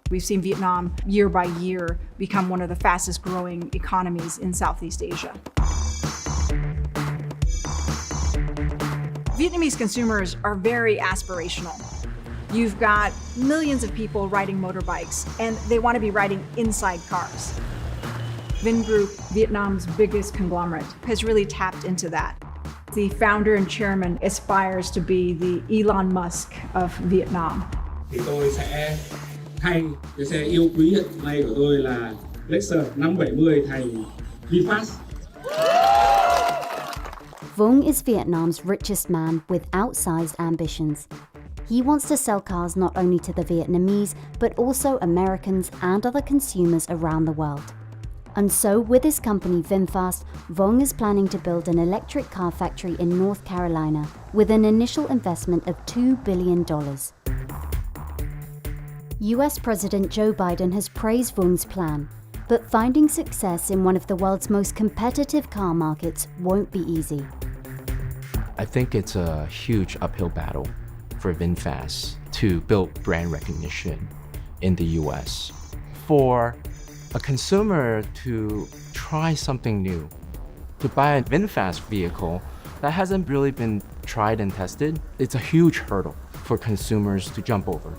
We've seen Vietnam, year by year, become one of the fastest growing economies in Southeast Asia. Vietnamese consumers are very aspirational. You've got millions of people riding motorbikes, and they want to be riding inside cars. Vingroup, Vietnam's biggest conglomerate, has really tapped into that. The founder and chairman aspires to be the Elon Musk of Vietnam. Thì tôi sẽ thay cái xe yêu quý hiện nay của tôi là Richest 570 thành VinFast. Vuong is Vietnam's richest man with outsized ambitions. He wants to sell cars not only to the Vietnamese, but also Americans and other consumers around the world. And so, with his company VinFast, Vuong is planning to build an electric car factory in North Carolina with an initial investment of $2 billion. US President Joe Biden has praised Vuong's plan, but finding success in one of the world's most competitive car markets won't be easy. I think it's a huge uphill battle for VinFast to build brand recognition in the US. For a consumer to try something new, to buy a VinFast vehicle that hasn't really been tried and tested, it's a huge hurdle for consumers to jump over.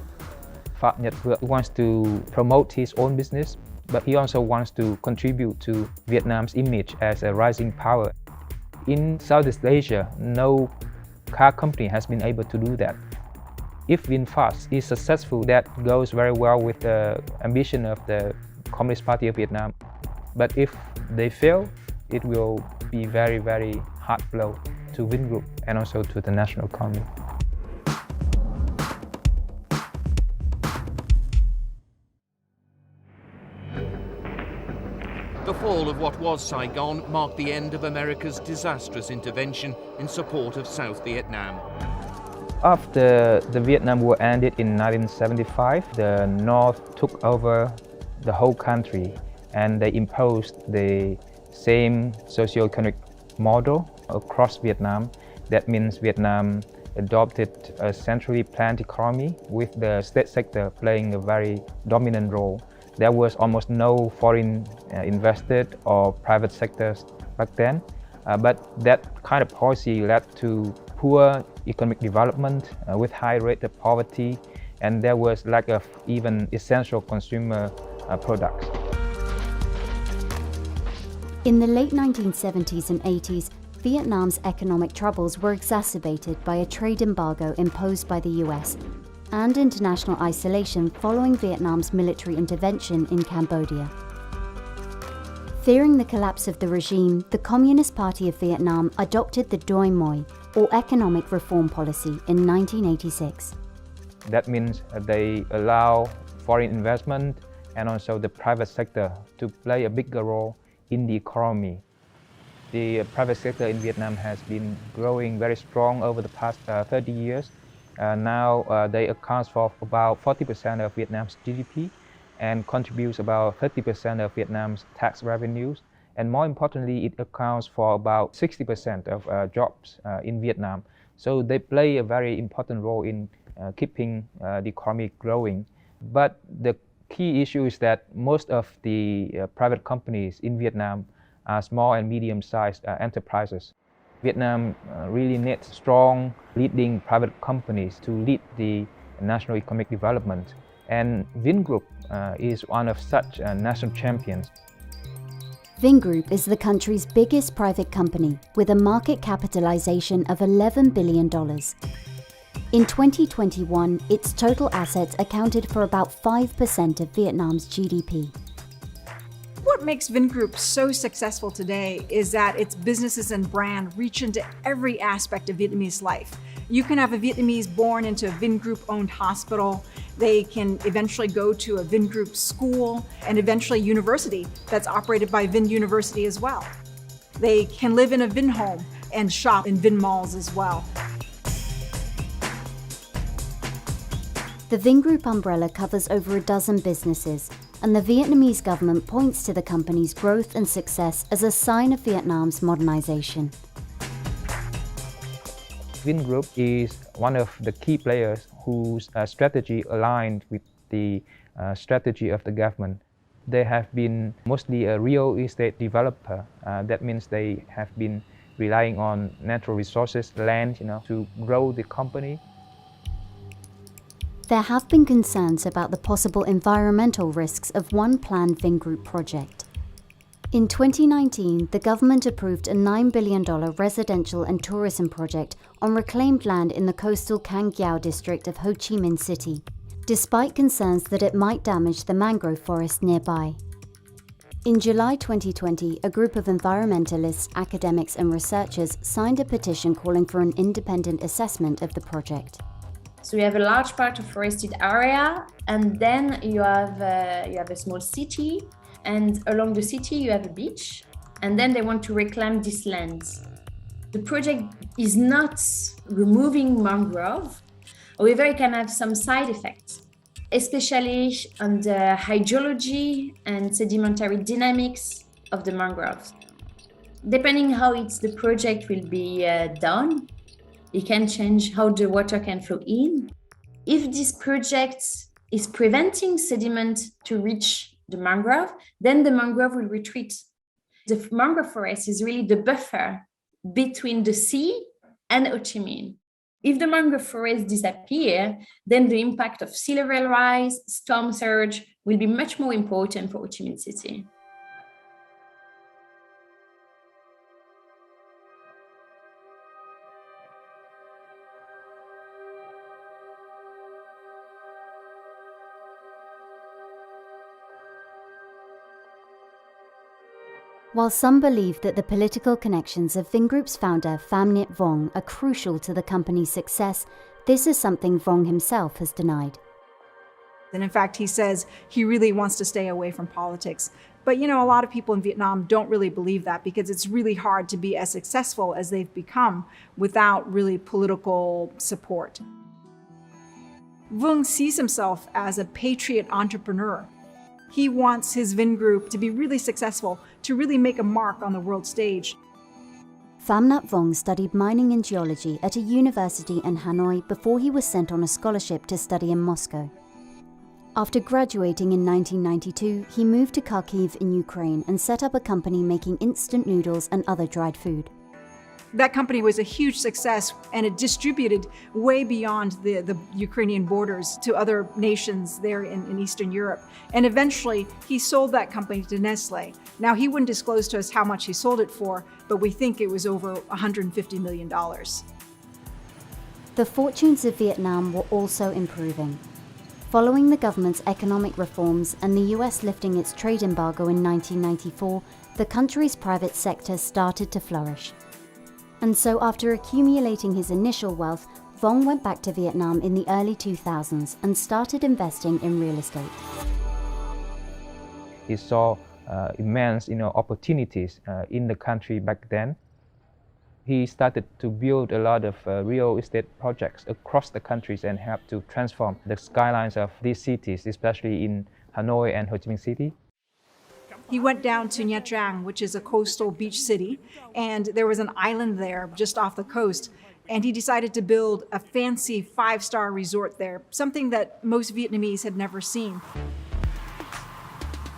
PHAM NHAT wants to promote his own business, but he also wants to contribute to Vietnam's image as a rising power. In Southeast Asia, no car company has been able to do that. If VinFast is successful, that goes very well with the ambition of the Communist Party of Vietnam. But if they fail, it will be very, very hard blow to Vingroup and also to the national economy. The fall of what was Saigon marked the end of America's disastrous intervention in support of South Vietnam. After the Vietnam War ended in 1975, the North took over the whole country and they imposed the same socio-economic model across Vietnam. That means Vietnam adopted a centrally planned economy with the state sector playing a very dominant role. There was almost no foreign invested or private sectors back then, but that kind of policy led to poor economic development with high rate of poverty, and there was lack of even essential consumer products. In the late 1970s and 80s, Vietnam's economic troubles were exacerbated by a trade embargo imposed by the US and international isolation following Vietnam's military intervention in Cambodia. Fearing the collapse of the regime, the Communist Party of Vietnam adopted the Doi Moi, or economic reform policy, in 1986. That means they allow foreign investment and also the private sector to play a bigger role in the economy. The private sector in Vietnam has been growing very strong over the past 30 years. Now they account for about 40% of Vietnam's GDP and contributes about 30% of Vietnam's tax revenues. And more importantly, it accounts for about 60% of jobs in Vietnam. So they play a very important role in keeping the economy growing. But the key issue is that most of the private companies in Vietnam are small and medium-sized enterprises. Vietnam really needs strong leading private companies to lead the national economic development. And Vingroup is one of such national champions. Vingroup is the country's biggest private company with a market capitalization of $11 billion. In 2021, its total assets accounted for about 5% of Vietnam's GDP. What makes Vingroup so successful today is that its businesses and brand reach into every aspect of Vietnamese life. You can have a Vietnamese born into a Vingroup-owned hospital. They can eventually go to a Vingroup school and eventually university that's operated by Vin University as well. They can live in a Vin home and shop in Vin malls as well. The Vingroup umbrella covers over a dozen businesses, and the Vietnamese government points to the company's growth and success as a sign of Vietnam's modernization. Vingroup is one of the key players whose strategy aligned with the strategy of the government. They have been mostly a real estate developer. That means they have been relying on natural resources, land, to grow the company. There have been concerns about the possible environmental risks of one planned Vingroup project. In 2019, the government approved a $9 billion residential and tourism project on reclaimed land in the coastal Cang Giao district of Ho Chi Minh City, despite concerns that it might damage the mangrove forest nearby. In July 2020, a group of environmentalists, academics and researchers signed a petition calling for an independent assessment of the project. So you have a large part of forested area, and then you have a small city, and along the city you have a beach, and then they want to reclaim this land. The project is not removing mangrove, however it can have some side effects, especially on the hydrology and sedimentary dynamics of the mangroves. Depending how the project will be done, it can change how the water can flow in. If this project is preventing sediment to reach the mangrove, then the mangrove will retreat. The mangrove forest is really the buffer between the sea and Ho Chi Minh. If the mangrove forest disappear, then the impact of sea level rise, storm surge will be much more important for Ho Chi Minh City. While some believe that the political connections of Vingroup's founder PHAM NHAT Vuong are crucial to the company's success, this is something Vuong himself has denied. And in fact, he says he really wants to stay away from politics. But a lot of people in Vietnam don't really believe that, because it's really hard to be as successful as they've become without really political support. Vuong sees himself as a patriot entrepreneur. He wants his Vingroup to be really successful, to really make a mark on the world stage. PHAM NHAT Vuong studied mining and geology at a university in Hanoi before he was sent on a scholarship to study in Moscow. After graduating in 1992, he moved to Kharkiv in Ukraine and set up a company making instant noodles and other dried food. That company was a huge success, and it distributed way beyond the Ukrainian borders to other nations there in Eastern Europe. And eventually, he sold that company to Nestle. Now, he wouldn't disclose to us how much he sold it for, but we think it was over $150 million. The fortunes of Vietnam were also improving. Following the government's economic reforms and the US lifting its trade embargo in 1994, the country's private sector started to flourish. And so after accumulating his initial wealth, Vuong went back to Vietnam in the early 2000s and started investing in real estate. He saw immense opportunities in the country back then. He started to build a lot of real estate projects across the countries and helped to transform the skylines of these cities, especially in Hanoi and Ho Chi Minh City. He went down to Nha Trang, which is a coastal beach city, and there was an island there just off the coast. And he decided to build a fancy 5-star resort there, something that most Vietnamese had never seen.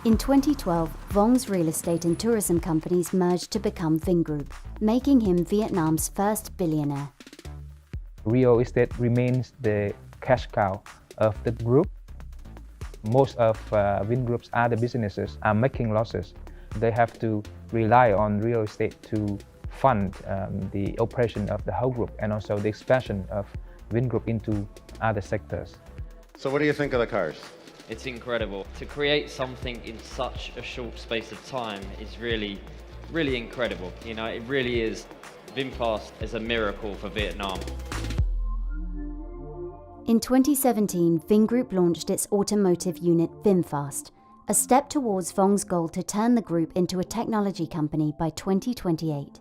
In 2012, Vuong's real estate and tourism companies merged to become Vingroup, making him Vietnam's first billionaire. Real estate remains the cash cow of the group. Most of Vingroup's other businesses are making losses. They have to rely on real estate to fund the operation of the whole group and also the expansion of Vingroup into other sectors. So what do you think of the cars? It's incredible. To create something in such a short space of time is really, really incredible. It really is. VinFast is a miracle for Vietnam. In 2017, Vingroup launched its automotive unit VinFast, a step towards Vuong's goal to turn the group into a technology company by 2028.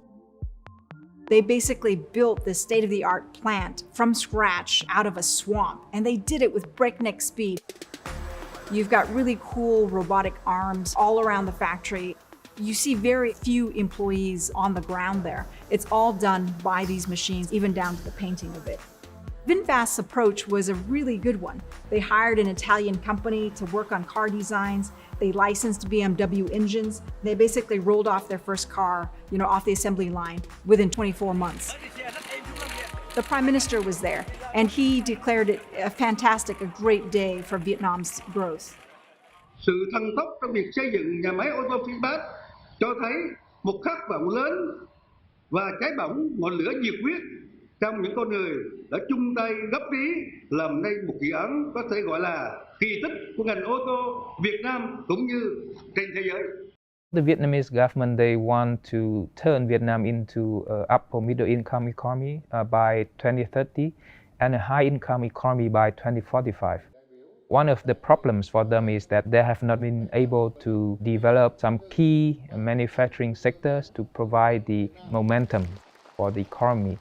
They basically built this state-of-the-art plant from scratch out of a swamp, and they did it with breakneck speed. You've got really cool robotic arms all around the factory. You see very few employees on the ground there. It's all done by these machines, even down to the painting of it. VinFast's approach was a really good one. They hired an Italian company to work on car designs. They licensed BMW engines. They basically rolled off their first car, off the assembly line within 24 months. The Prime Minister was there, and he declared it a great day for Vietnam's growth. Sự thần tốc trong việc xây dựng nhà máy ô tô VinFast cho thấy một khát vọng lớn và cháy bỏng ngọn lửa nhiệt huyết trong những con người đã chung tay góp ý làm nên một dự án có thể gọi là kỳ tích của ngành ô tô Việt Nam cũng như trên thế giới. The Vietnamese government, they want to turn Vietnam into an upper middle income economy by 2030 and a high income economy by 2045. One of the problems for them is that they have not been able to develop some key manufacturing sectors to provide the momentum for the economy.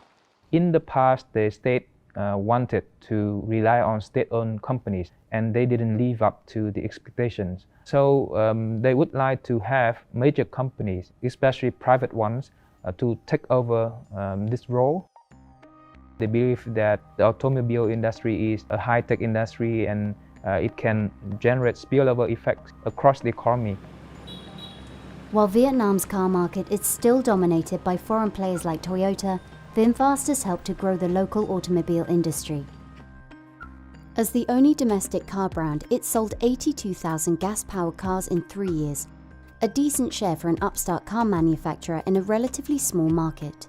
In the past, the state wanted to rely on state-owned companies, and they didn't live up to the expectations. So they would like to have major companies, especially private ones, to take over this role. They believe that the automobile industry is a high-tech industry, and it can generate spillover effects across the economy. While Vietnam's car market is still dominated by foreign players like Toyota, VinFast has helped to grow the local automobile industry. As the only domestic car brand, it sold 82,000 gas-powered cars in 3 years, a decent share for an upstart car manufacturer in a relatively small market.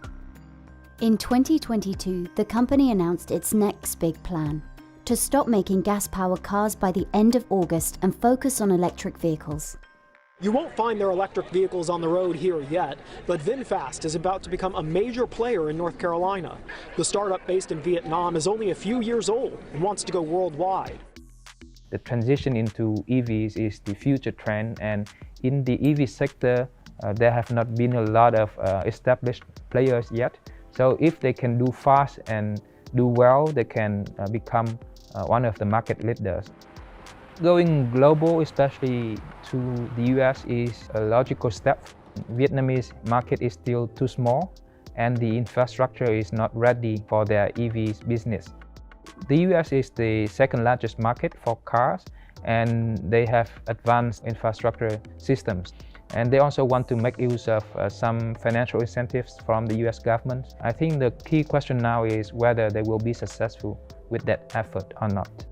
In 2022, the company announced its next big plan: to stop making gas-powered cars by the end of August and focus on electric vehicles. You won't find their electric vehicles on the road here yet, but VinFast is about to become a major player in North Carolina. The startup based in Vietnam is only a few years old and wants to go worldwide. The transition into EVs is the future trend, and in the EV sector, there have not been a lot of established players yet. So if they can do fast and do well, they can become one of the market leaders. Going global, especially to the US, is a logical step. Vietnamese market is still too small, and the infrastructure is not ready for their EVs business. The US is the second largest market for cars, and they have advanced infrastructure systems. And they also want to make use of some financial incentives from the US government. I think the key question now is whether they will be successful with that effort or not.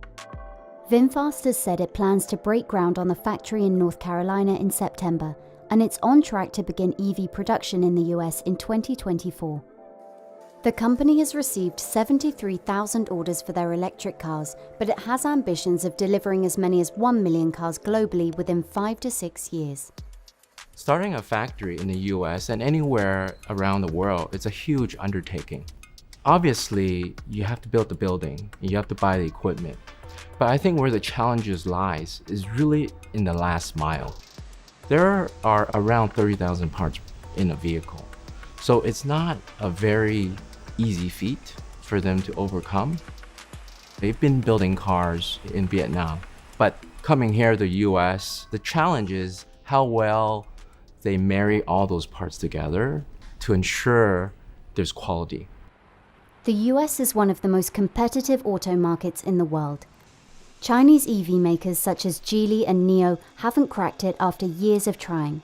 VinFast has said it plans to break ground on the factory in North Carolina in September, and it's on track to begin EV production in the US in 2024. The company has received 73,000 orders for their electric cars, but it has ambitions of delivering as many as 1 million cars globally within 5 to 6 years. Starting a factory in the US and anywhere around the world, it's a huge undertaking. Obviously, you have to build the building, you have to buy the equipment. But I think where the challenges lies is really in the last mile. There are around 30,000 parts in a vehicle. So it's not a very easy feat for them to overcome. They've been building cars in Vietnam, but coming here to the US, the challenge is how well they marry all those parts together to ensure there's quality. The US is one of the most competitive auto markets in the world. Chinese EV makers such as Geely and NIO haven't cracked it after years of trying.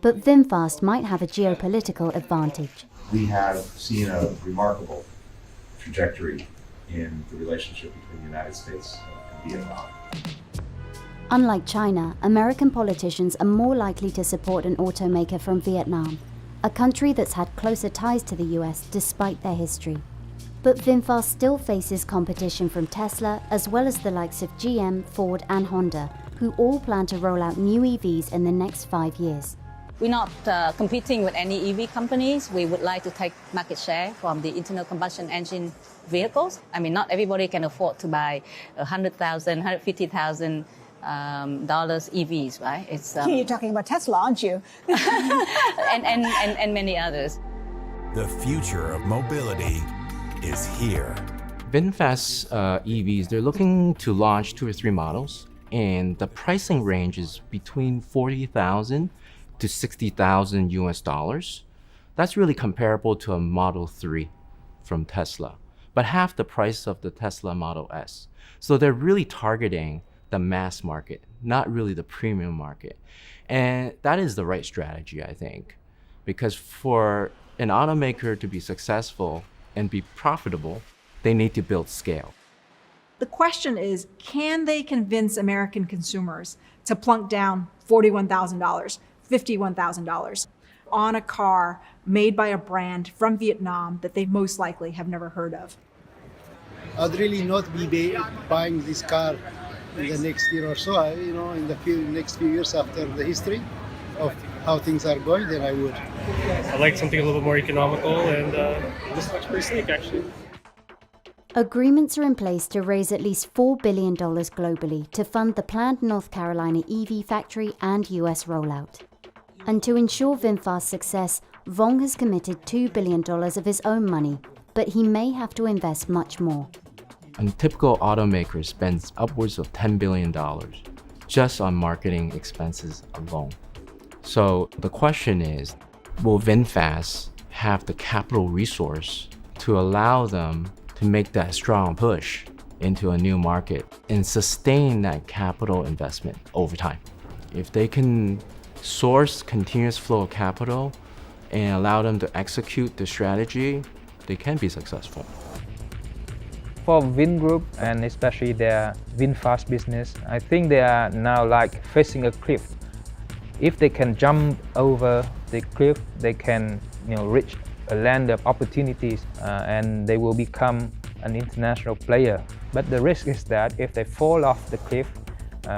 But VinFast might have a geopolitical advantage. We have seen a remarkable trajectory in the relationship between the United States and Vietnam. Unlike China, American politicians are more likely to support an automaker from Vietnam, a country that's had closer ties to the US despite their history. But VinFast still faces competition from Tesla, as well as the likes of GM, Ford and Honda, who all plan to roll out new EVs in the next 5 years. We're not competing with any EV companies. We would like to take market share from the internal combustion engine vehicles. I mean, not everybody can afford to buy $100,000, $150,000 EVs, right? It's You're talking about Tesla, aren't you? and many others. The future of mobility is here. VinFast's EVs, they're looking to launch 2 or 3 models, and the pricing range is between $40,000 to $60,000 US dollars. That's really comparable to a Model 3 from Tesla. but half the price of the Tesla Model S. So they're really targeting the mass market, not really the premium market. And that is the right strategy, I think, because for an automaker to be successful and be profitable, they need to build scale. The question is, can they convince American consumers to plunk down $41,000, $51,000 on a car made by a brand from Vietnam that they most likely have never heard of? I'd really not be buying this car in the next year or so. In the next few years after the history of how things are going, then I would. I like something a little bit more economical, and this looks pretty sleek, actually. Agreements are in place to raise at least $4 billion globally to fund the planned North Carolina EV factory and US rollout. And to ensure VinFast's success, Vuong has committed $2 billion of his own money, but he may have to invest much more. A typical automaker spends upwards of $10 billion just on marketing expenses alone. So the question is, will VinFast have the capital resource to allow them to make that strong push into a new market and sustain that capital investment over time? If they can source continuous flow of capital and allow them to execute the strategy, they can be successful. For Vin Group, and especially their VinFast business, I think they are now like facing a cliff. If they can jump over the cliff, they can reach a land of opportunities and they will become an international player. But the risk is that if they fall off the cliff,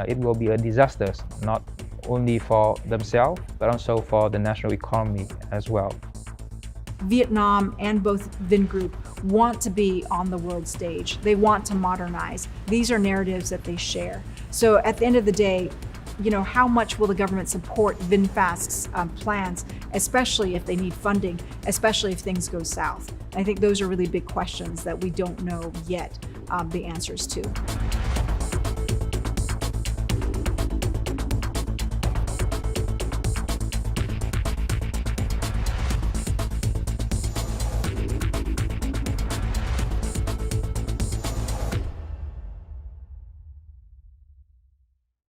it will be a disaster, not only for themselves, but also for the national economy as well. Vietnam and both Vingroup want to be on the world stage. They want to modernize. These are narratives that they share. So at the end of the day, how much will the government support VinFast's plans, especially if they need funding, especially if things go south? I think those are really big questions that we don't know yet the answers to.